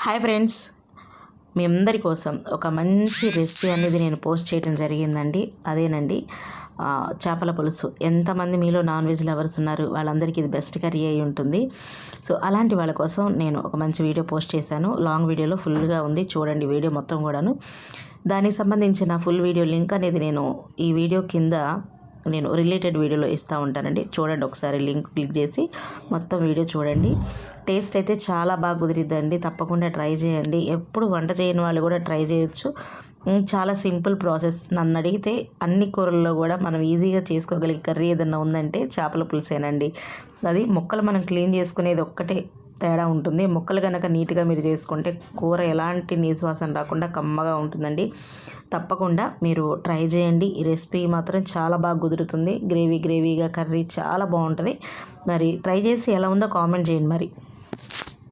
Hi friends, మీ అందరి కోసం ఒక మంచి రెసిపీ అనేది నేను పోస్ట్ చేయడం జరిగిందండి. అదేనండి చేపల పులుసు. ఎంతమంది మీలో నాన్ వెజ్ లవర్స్ ఉన్నారు, వాళ్ళందరికీ ఇది బెస్ట్ కర్రీ అయి ఉంటుంది. సో అలాంటి వాళ్ళ కోసం నేను ఒక మంచి వీడియో పోస్ట్ చేశాను. లాంగ్ వీడియోలో ఫుల్గా ఉంది, చూడండి వీడియో మొత్తం కూడాను. దానికి సంబంధించిన ఫుల్ వీడియో లింక్ అనేది నేను ఈ వీడియో కింద రిలేటెడ్ వీడియోలో ఇస్తూ ఉంటానండి. చూడండి, ఒకసారి లింక్ క్లిక్ చేసి మొత్తం వీడియో చూడండి. టేస్ట్ అయితే చాలా బాగా కుదిరిద్దండి. తప్పకుండా ట్రై చేయండి. ఎప్పుడు వంట చేయని వాళ్ళు కూడా ట్రై చేయొచ్చు. చాలా సింపుల్ ప్రాసెస్. నన్ను అడిగితే అన్ని కూరల్లో కూడా మనం ఈజీగా చేసుకోగలిగే కర్రీ ఏదన్నా ఉందంటే చేపల పులుసేనండి. అది ముక్కలు మనం క్లీన్ చేసుకునేది ఒక్కటే తేడా ఉంటుంది. ముక్కలు కనుక నీట్గా మీరు చేసుకుంటే కూర ఎలాంటి నీసువాసన రాకుండా కమ్మగా ఉంటుందండి. తప్పకుండా మీరు ట్రై చేయండి. ఈ రెసిపీ మాత్రం చాలా బాగా కుదురుతుంది. గ్రేవీగా కర్రీ చాలా బాగుంటుంది. మరి ట్రై చేసి ఎలా ఉందో కామెంట్ చేయండి మరి.